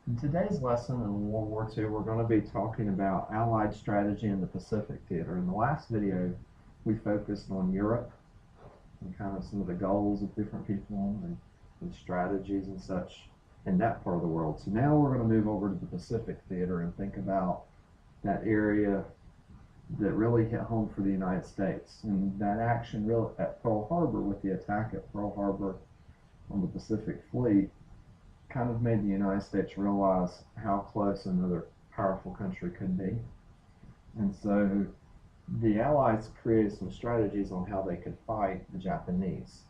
In today's lesson in World War II, we're going to be talking about Allied strategy in the Pacific theater. In the last video, we focused on Europe and kind of some of the goals of different people and strategies and such in that part of the world. So now we're going to move over to the Pacific theater and think about that area that really hit home for the United States. And that action really at Pearl Harbor, with the attack at Pearl Harbor on the Pacific Fleet, kind of made the United States realize how close another powerful country could be. And so the Allies created some strategies on how they could fight the Japanese.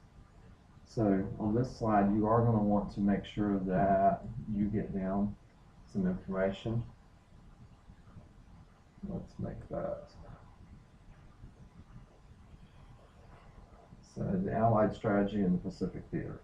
So on this slide, you are going to want to make sure that you get down some information. Let's make that. So the Allied strategy in the Pacific theater.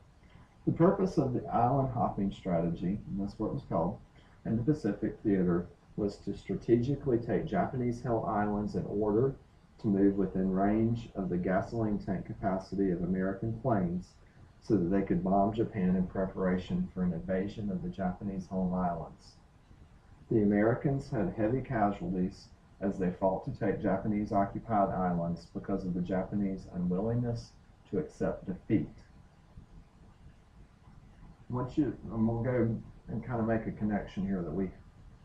The purpose of the island hopping strategy, and that's what it was called, in the Pacific theater was to strategically take Japanese-held islands in order to move within range of the gasoline tank capacity of American planes so that they could bomb Japan in preparation for an invasion of the Japanese home islands. The Americans had heavy casualties as they fought to take Japanese-occupied islands because of the Japanese unwillingness to accept defeat. And we'll go and kind of make a connection here that we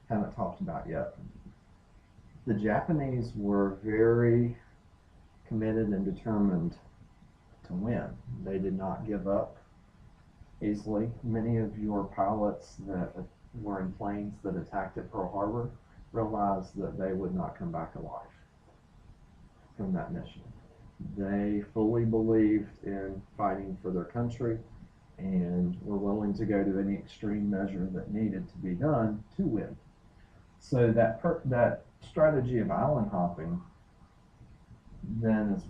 haven't talked about yet. The Japanese were very committed and determined to win. They did not give up easily. Many of your pilots that were in planes that attacked at Pearl Harbor realized that they would not come back alive from that mission. They fully believed in fighting for their country and were willing to go to any extreme measure that needed to be done to win. So that strategy of island hopping then is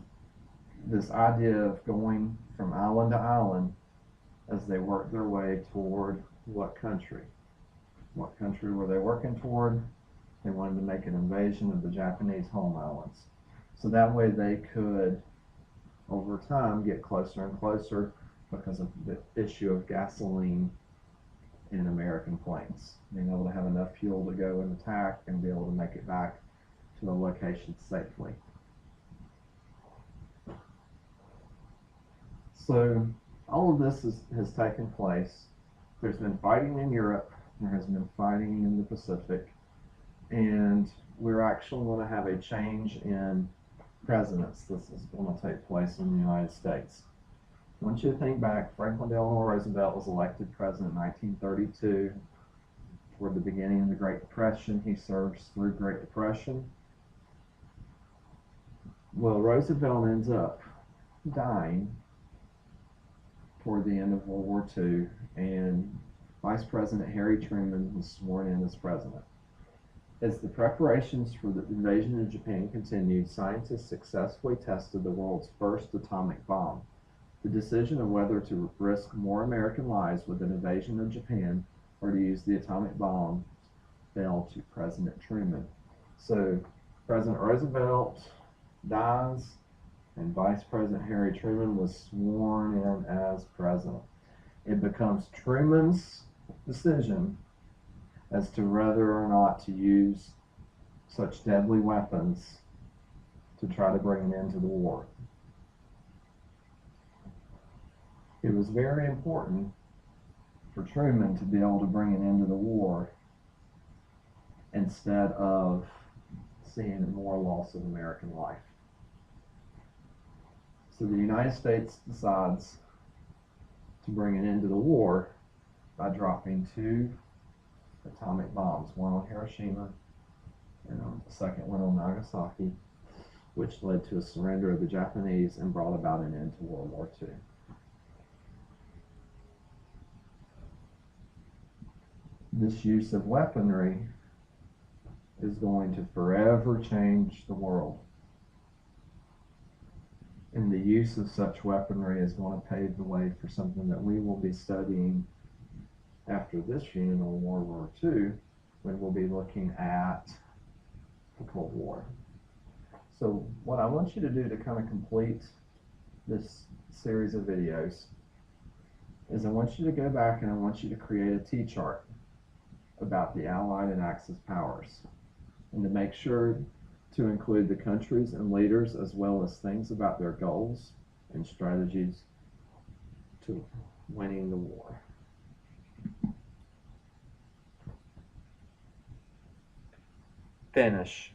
this idea of going from island to island as they work their way toward what country? What country were they working toward? They wanted to make an invasion of the Japanese home islands. So that way they could, over time, get closer and closer because of the issue of gasoline in American planes. Being able to have enough fuel to go and attack and be able to make it back to the location safely. So all of this has taken place. There's been fighting in Europe, there has been fighting in the Pacific, and we're actually going to have a change in presidents. This is going to take place in the United States. I want you to think back. Franklin Delano Roosevelt was elected president in 1932. Toward the beginning of the Great Depression, he serves through Great Depression. Well, Roosevelt ends up dying toward the end of World War II, and Vice President Harry Truman was sworn in as president. As the preparations for the invasion of Japan continued, scientists successfully tested the world's first atomic bomb. The decision of whether to risk more American lives with an invasion of Japan or to use the atomic bomb fell to President Truman. So President Roosevelt dies, and Vice President Harry Truman was sworn in as president. It becomes Truman's decision as to whether or not to use such deadly weapons to try to bring an end to the war. It was very important for Truman to be able to bring an end to the war instead of seeing more loss of American life. So the United States decides to bring an end to the war by dropping 2 atomic bombs, one on Hiroshima and the second one on Nagasaki, which led to a surrender of the Japanese and brought about an end to World War II. This use of weaponry is going to forever change the world. And the use of such weaponry is going to pave the way for something that we will be studying after this unit on World War II, when we'll be looking at the Cold War. So what I want you to do to kind of complete this series of videos is I want you to go back and I want you to create a T-chart about the Allied and Axis powers, and to make sure to include the countries and leaders as well as things about their goals and strategies to winning the war. Finish.